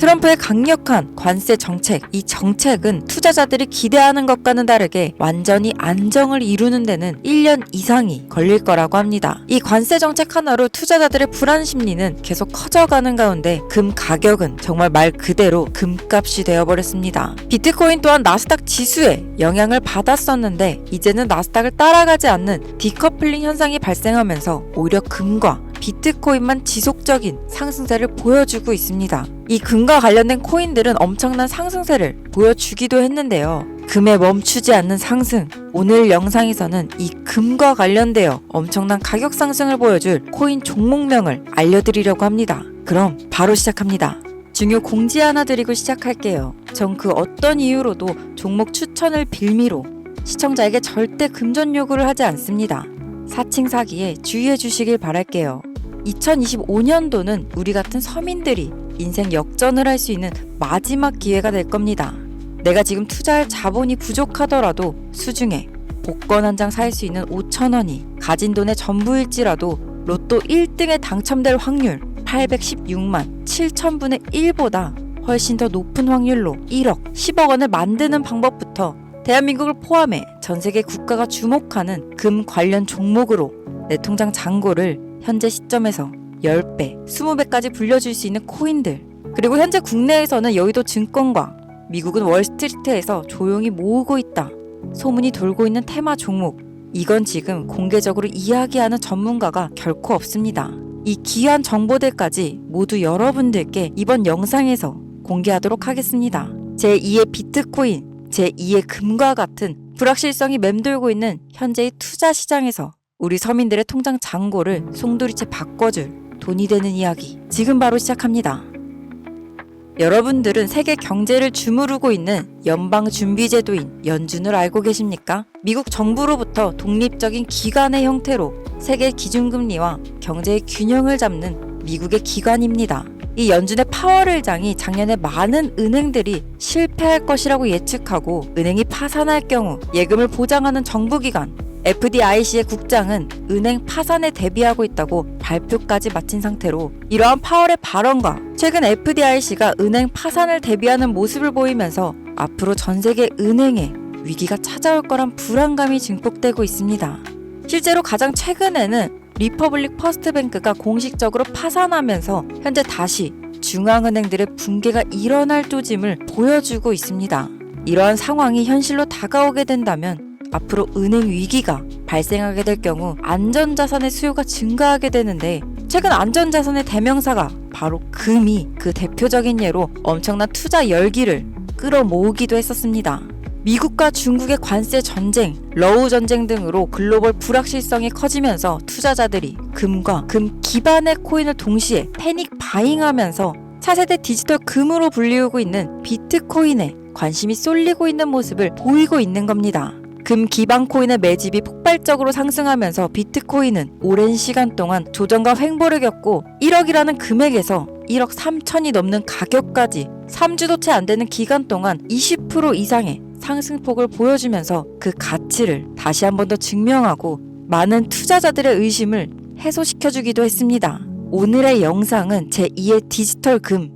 트럼프의 강력한 관세 정책, 이 정책은 투자자들이 기대하는 것과는 다르게 완전히 안정을 이루는 데는 1년 이상이 걸릴 거라고 합니다. 이 관세 정책 하나로 투자자들의 불안 심리는 계속 커져가는 가운데 금 가격은 정말 말 그대로 금값이 되어버렸습니다. 비트코인 또한 나스닥 지수에 영향을 받았었는데 이제는 나스닥을 따라가지 않는 디커플링 현상이 발생하면서 오히려 금과 비트코인만 지속적인 상승세를 보여주고 있습니다. 이 금과 관련된 코인들은 엄청난 상승세를 보여주기도 했는데요. 금에 멈추지 않는 상승. 오늘 영상에서는 이 금과 관련되어 엄청난 가격 상승을 보여줄 코인 종목명을 알려드리려고 합니다. 그럼 바로 시작합니다. 중요 공지 하나 드리고 시작할게요. 전 그 어떤 이유로도 종목 추천을 빌미로 시청자에게 절대 금전 요구를 하지 않습니다. 사칭 사기에 주의해 주시길 바랄게요. 2025년도는 우리 같은 서민들이 인생 역전을 할 수 있는 마지막 기회가 될 겁니다. 내가 지금 투자할 자본이 부족하더라도 수중에 복권 한 장 살 수 있는 5,000원이 가진 돈의 전부일지라도 로또 1등에 당첨될 확률 816만 7천분의 1보다 훨씬 더 높은 확률로 1억, 10억 원을 만드는 방법부터 대한민국을 포함해 전 세계 국가가 주목하는 금 관련 종목으로 내 통장 잔고를 현재 시점에서 10배, 20배까지 불려줄 수 있는 코인들, 그리고 현재 국내에서는 여의도 증권과 미국은 월스트리트에서 조용히 모으고 있다 소문이 돌고 있는 테마 종목, 이건 지금 공개적으로 이야기하는 전문가가 결코 없습니다. 이 귀한 정보들까지 모두 여러분들께 이번 영상에서 공개하도록 하겠습니다. 제2의 비트코인, 제2의 금과 같은 불확실성이 맴돌고 있는 현재의 투자 시장에서 우리 서민들의 통장 잔고를 송두리째 바꿔줄 돈이 되는 이야기, 지금 바로 시작합니다. 여러분들은 세계 경제를 주무르고 있는 연방준비제도인 연준을 알고 계십니까? 미국 정부로부터 독립적인 기관의 형태로 세계 기준금리와 경제의 균형을 잡는 미국의 기관입니다. 이 연준의 파월을장이 작년에 많은 은행들이 실패할 것이라고 예측하고 은행이 파산할 경우 예금을 보장하는 정부기관 FDIC의 국장은 은행 파산에 대비하고 있다고 발표까지 마친 상태로 이러한 파월의 발언과 최근 FDIC가 은행 파산을 대비하는 모습을 보이면서 앞으로 전 세계 은행에 위기가 찾아올 거란 불안감이 증폭되고 있습니다. 실제로 가장 최근에는 리퍼블릭 퍼스트뱅크가 공식적으로 파산하면서 현재 다시 중앙은행들의 붕괴가 일어날 조짐을 보여주고 있습니다. 이러한 상황이 현실로 다가오게 된다면 앞으로 은행 위기가 발생하게 될 경우 안전자산의 수요가 증가하게 되는데 최근 안전자산의 대명사가 바로 금이 그 대표적인 예로 엄청난 투자 열기를 끌어모으기도 했었습니다. 미국과 중국의 관세 전쟁, 러우 전쟁 등으로 글로벌 불확실성이 커지면서 투자자들이 금과 금 기반의 코인을 동시에 패닉 바잉하면서 차세대 디지털 금으로 불리우고 있는 비트코인에 관심이 쏠리고 있는 모습을 보이고 있는 겁니다. 금 기반 코인의 매집이 폭발적으로 상승하면서 비트코인은 오랜 시간 동안 조정과 횡보를 겪고 1억이라는 금액에서 1억 3천이 넘는 가격까지 3주도 채 안 되는 기간 동안 20% 이상의 상승폭을 보여주면서 그 가치를 다시 한 번 더 증명하고 많은 투자자들의 의심을 해소시켜주기도 했습니다. 오늘의 영상은 제2의 디지털 금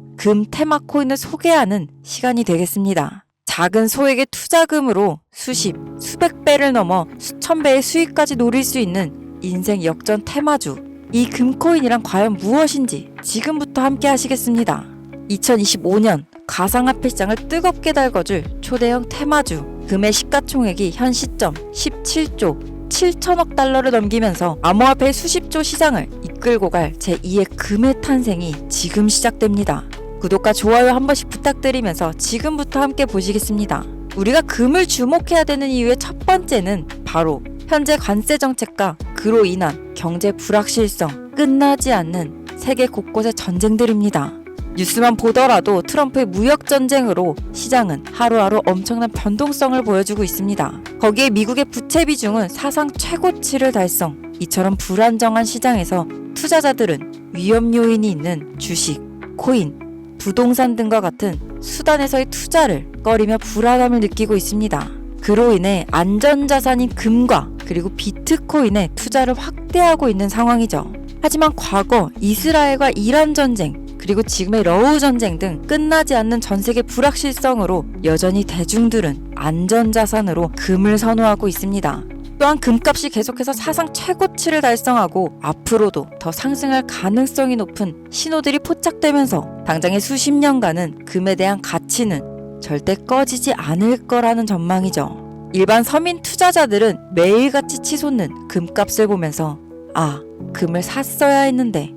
테마 코인을 소개하는 시간이 되겠습니다. 작은 소액의 투자금으로 수십, 수백 배를 넘어 수천 배의 수익까지 노릴 수 있는 인생 역전 테마주. 이 금코인이란 과연 무엇인지 지금부터 함께 하시겠습니다. 2025년 가상화폐 시장을 뜨겁게 달궈줄 초대형 테마주. 금의 시가총액이 현 시점 17조 7천억 달러를 넘기면서 암호화폐의 수십조 시장을 이끌고 갈 제2의 금의 탄생이 지금 시작됩니다. 구독과 좋아요 한 번씩 부탁드리면서 지금부터 함께 보시겠습니다. 우리가 금을 주목해야 되는 이유의 첫 번째는 바로 현재 관세 정책과 그로 인한 경제 불확실성, 끝나지 않는 세계 곳곳의 전쟁들입니다. 뉴스만 보더라도 트럼프의 무역 전쟁으로 시장은 하루하루 엄청난 변동성을 보여주고 있습니다. 거기에 미국의 부채 비중은 사상 최고치를 달성. 이처럼 불안정한 시장에서 투자자들은 위험 요인이 있는 주식, 코인, 부동산 등과 같은 수단에서의 투자를 꺼리며 불안함을 느끼고 있습니다. 그로 인해 안전자산인 금과 그리고 비트코인에 투자를 확대하고 있는 상황이죠. 하지만 과거 이스라엘과 이란 전쟁, 그리고 지금의 러우 전쟁 등 끝나지 않는 전 세계 불확실성으로 여전히 대중들은 안전자산으로 금을 선호하고 있습니다. 또한 금값이 계속해서 사상 최고치를 달성하고 앞으로도 더 상승할 가능성이 높은 신호들이 포착되면서 당장의 수십 년간은 금에 대한 가치는 절대 꺼지지 않을 거라는 전망이죠. 일반 서민 투자자들은 매일같이 치솟는 금값을 보면서 금을 샀어야 했는데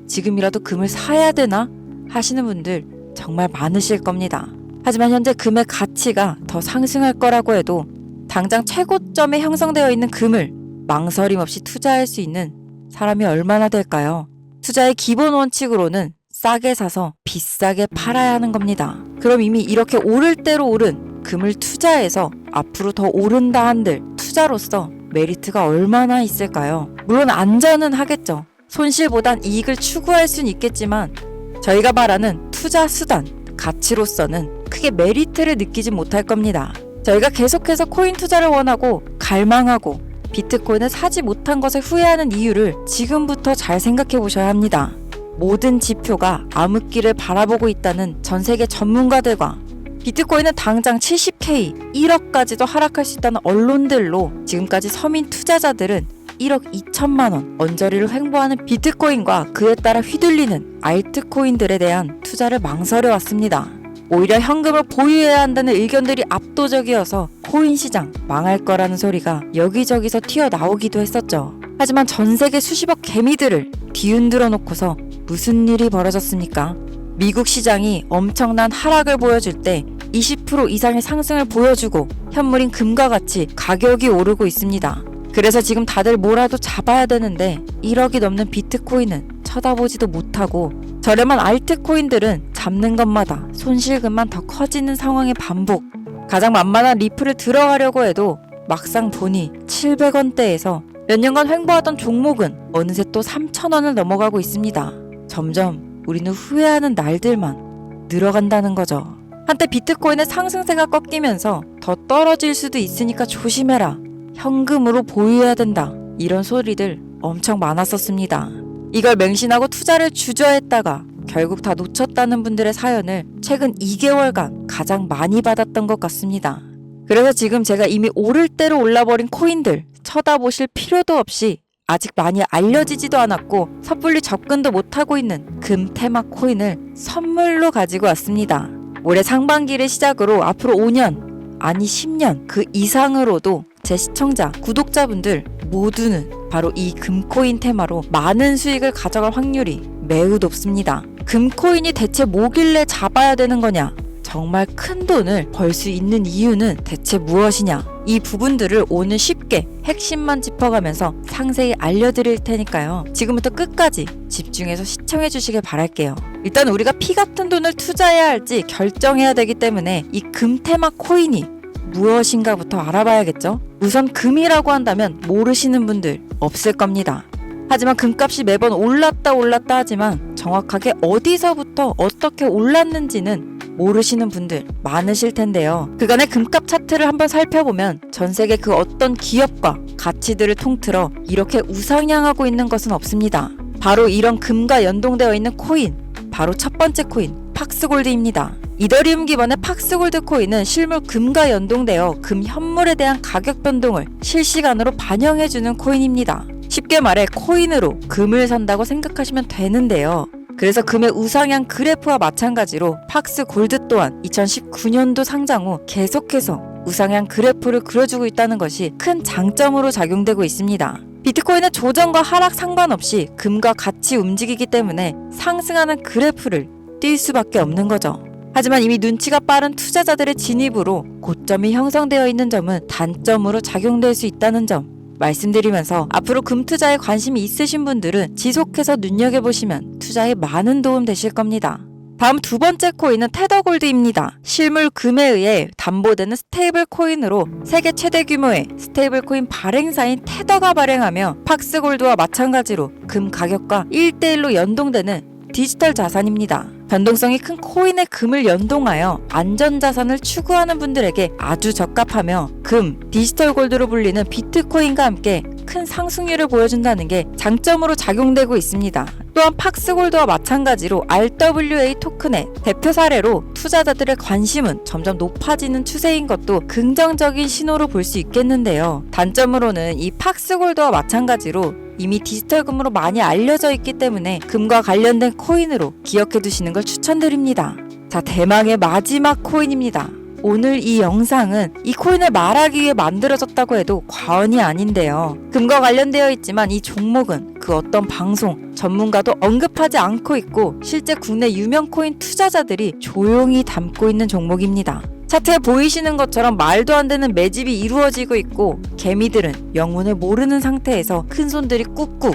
지금이라도 금을 사야 되나 하시는 분들 정말 많으실 겁니다. 하지만 현재 금의 가치가 더 상승할 거라고 해도 당장 최고점에 형성되어 있는 금을 망설임 없이 투자할 수 있는 사람이 얼마나 될까요? 투자의 기본 원칙으로는 싸게 사서 비싸게 팔아야 하는 겁니다. 그럼 이미 이렇게 오를 대로 오른 금을 투자해서 앞으로 더 오른다 한들 투자로서 메리트가 얼마나 있을까요? 물론 안전은 하겠죠. 손실보단 이익을 추구할 수는 있겠지만 저희가 말하는 투자 수단, 가치로서는 크게 메리트를 느끼지 못할 겁니다. 저희가 계속해서 코인 투자를 원하고 갈망하고 비트코인을 사지 못한 것에 후회하는 이유를 지금부터 잘 생각해 보셔야 합니다. 모든 지표가 암흑기를 바라보고 있다는 전 세계 전문가들과 비트코인은 당장 70K, 1억까지도 하락할 수 있다는 언론들로 지금까지 서민 투자자들은 1억 2천만 원 언저리를 횡보하는 비트코인과 그에 따라 휘둘리는 알트코인들에 대한 투자를 망설여 왔습니다. 오히려 현금을 보유해야 한다는 의견들이 압도적이어서 코인 시장 망할 거라는 소리가 여기저기서 튀어나오기도 했었죠. 하지만 전 세계 수십억 개미들을 뒤흔들어 놓고서 무슨 일이 벌어졌습니까? 미국 시장이 엄청난 하락을 보여줄 때 20% 이상의 상승을 보여주고 현물인 금과 같이 가격이 오르고 있습니다. 그래서 지금 다들 뭐라도 잡아야 되는데 1억이 넘는 비트코인은 쳐다보지도 못하고 저렴한 알트코인들은 잡는 것마다 손실금만 더 커지는 상황의 반복. 가장 만만한 리플을 들어가려고 해도 막상 보니 700원대에서 몇 년간 횡보하던 종목은 어느새 또 3,000원을 넘어가고 있습니다. 점점 우리는 후회하는 날들만 늘어간다는 거죠. 한때 비트코인의 상승세가 꺾이면서 더 떨어질 수도 있으니까 조심해라. 현금으로 보유해야 된다. 이런 소리들 엄청 많았었습니다. 이걸 맹신하고 투자를 주저했다가 결국 다 놓쳤다는 분들의 사연을 최근 2개월간 가장 많이 받았던 것 같습니다. 그래서 지금 제가 이미 오를 대로 올라버린 코인들 쳐다보실 필요도 없이 아직 많이 알려지지도 않았고 섣불리 접근도 못하고 있는 금 테마 코인을 선물로 가지고 왔습니다. 올해 상반기를 시작으로 앞으로 5년, 아니 10년 그 이상으로도 제 시청자, 구독자분들 모두는 바로 이 금코인 테마로 많은 수익을 가져갈 확률이 매우 높습니다. 금코인이 대체 뭐길래 잡아야 되는 거냐? 정말 큰 돈을 벌 수 있는 이유는 대체 무엇이냐? 이 부분들을 오늘 쉽게 핵심만 짚어가면서 상세히 알려드릴 테니까요. 지금부터 끝까지 집중해서 시청해 주시길 바랄게요. 일단 우리가 피 같은 돈을 투자해야 할지 결정해야 되기 때문에 이 금테마 코인이 무엇인가부터 알아봐야겠죠? 우선 금이라고 한다면 모르시는 분들 없을 겁니다. 하지만 금값이 매번 올랐다 하지만 정확하게 어디서부터 어떻게 올랐는지는 모르시는 분들 많으실 텐데요. 그간의 금값 차트를 한번 살펴보면 전 세계 그 어떤 기업과 가치들을 통틀어 이렇게 우상향하고 있는 것은 없습니다. 바로 이런 금과 연동되어 있는 코인, 바로 첫 번째 코인 팍스골드입니다. 이더리움 기반의 팍스골드 코인은 실물 금과 연동되어 금 현물에 대한 가격 변동을 실시간으로 반영해주는 코인입니다. 쉽게 말해 코인으로 금을 산다고 생각하시면 되는데요. 그래서 금의 우상향 그래프와 마찬가지로 팍스골드 또한 2019년도 상장 후 계속해서 우상향 그래프를 그려주고 있다는 것이 큰 장점으로 작용되고 있습니다. 비트코인은 조정과 하락 상관없이 금과 같이 움직이기 때문에 상승하는 그래프를 띌 수밖에 없는 거죠. 하지만 이미 눈치가 빠른 투자자들의 진입으로 고점이 형성되어 있는 점은 단점으로 작용될 수 있다는 점 말씀드리면서 앞으로 금 투자에 관심이 있으신 분들은 지속해서 눈여겨보시면 투자에 많은 도움 되실 겁니다. 다음 두 번째 코인은 테더골드입니다. 실물 금에 의해 담보되는 스테이블 코인으로 세계 최대 규모의 스테이블 코인 발행사인 테더가 발행하며 팍스골드와 마찬가지로 금 가격과 1대1로 연동되는 디지털 자산입니다. 변동성이 큰 코인의 금을 연동하여 안전자산을 추구하는 분들에게 아주 적합하며 금, 디지털 골드로 불리는 비트코인과 함께 큰 상승률을 보여준다는 게 장점으로 작용되고 있습니다. 또한 팍스골드와 마찬가지로 RWA 토큰의 대표 사례로 투자자들의 관심은 점점 높아지는 추세인 것도 긍정적인 신호로 볼 수 있겠는데요. 단점으로는 이 팍스골드와 마찬가지로 이미 디지털 금으로 많이 알려져 있기 때문에 금과 관련된 코인으로 기억해 두시는 걸 추천드립니다. 자, 대망의 마지막 코인입니다. 오늘 이 영상은 이 코인을 말하기 위해 만들어졌다고 해도 과언이 아닌데요. 금과 관련되어 있지만 이 종목은 그 어떤 방송, 전문가도 언급하지 않고 있고 실제 국내 유명 코인 투자자들이 조용히 담고 있는 종목입니다. 차트에 보이시는 것처럼 말도 안 되는 매집이 이루어지고 있고 개미들은 영문을 모르는 상태에서 큰 손들이 꾹꾹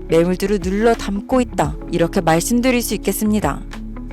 매물들을 눌러 담고 있다. 이렇게 말씀드릴 수 있겠습니다.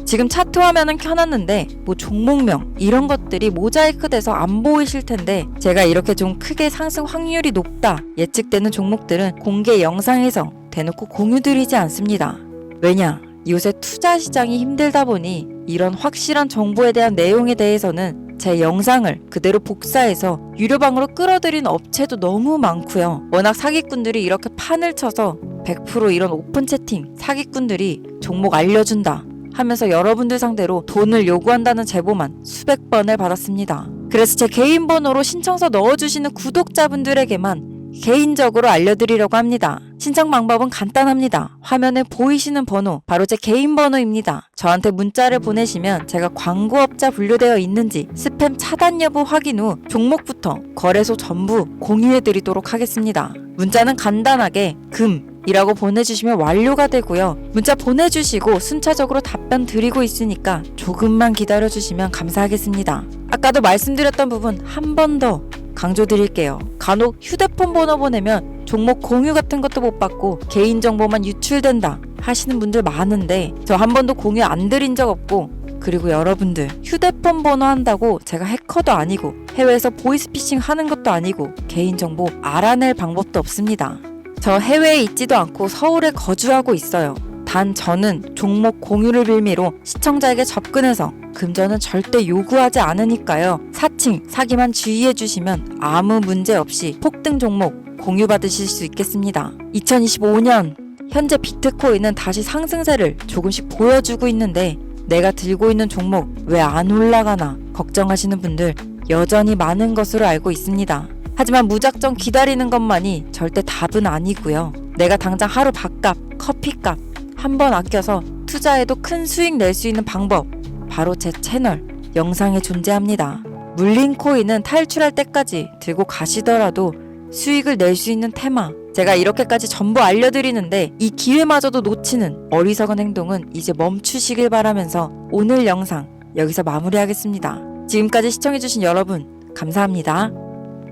지금 차트 화면은 켜놨는데 뭐 종목명 이런 것들이 모자이크 돼서 안 보이실 텐데 제가 이렇게 좀 크게 상승 확률이 높다 예측되는 종목들은 공개 영상에서 대놓고 공유드리지 않습니다. 왜냐? 요새 투자 시장이 힘들다 보니 이런 확실한 정보에 대한 내용에 대해서는 제 영상을 그대로 복사해서 유료방으로 끌어들인 업체도 너무 많고요. 워낙 사기꾼들이 이렇게 판을 쳐서 100% 이런 오픈 채팅 사기꾼들이 종목 알려준다 하면서 여러분들 상대로 돈을 요구한다는 제보만 수백 번을 받았습니다. 그래서 제 개인 번호로 신청서 넣어주시는 구독자분들에게만 개인적으로 알려드리려고 합니다. 신청 방법은 간단합니다. 화면에 보이시는 번호, 바로 제 개인 번호입니다. 저한테 문자를 보내시면 제가 광고업자 분류되어 있는지 스팸 차단 여부 확인 후 종목부터 거래소 전부 공유해드리도록 하겠습니다. 문자는 간단하게 금이라고 보내주시면 완료가 되고요. 문자 보내주시고 순차적으로 답변 드리고 있으니까 조금만 기다려주시면 감사하겠습니다. 아까도 말씀드렸던 부분 한 번 더 강조드릴게요. 간혹 휴대폰 번호 보내면 종목 공유 같은 것도 못 받고 개인정보만 유출된다 하시는 분들 많은데 저 한 번도 공유 안 드린 적 없고 그리고 여러분들 휴대폰 번호 한다고 제가 해커도 아니고 해외에서 보이스피싱 하는 것도 아니고 개인정보 알아낼 방법도 없습니다. 저 해외에 있지도 않고 서울에 거주하고 있어요. 단 저는 종목 공유를 빌미로 시청자에게 접근해서 금전은 절대 요구하지 않으니까요. 사칭, 사기만 주의해 주시면 아무 문제 없이 폭등 종목 공유받으실 수 있겠습니다. 2025년 현재 비트코인은 다시 상승세를 조금씩 보여주고 있는데 내가 들고 있는 종목 왜 안 올라가나 걱정하시는 분들 여전히 많은 것으로 알고 있습니다. 하지만 무작정 기다리는 것만이 절대 답은 아니고요. 내가 당장 하루 밥값, 커피값 한 번 아껴서 투자해도 큰 수익 낼 수 있는 방법 바로 제 채널 영상에 존재합니다. 물린 코인은 탈출할 때까지 들고 가시더라도 수익을 낼 수 있는 테마 제가 이렇게까지 전부 알려드리는데 이 기회마저도 놓치는 어리석은 행동은 이제 멈추시길 바라면서 오늘 영상 여기서 마무리하겠습니다. 지금까지 시청해주신 여러분 감사합니다.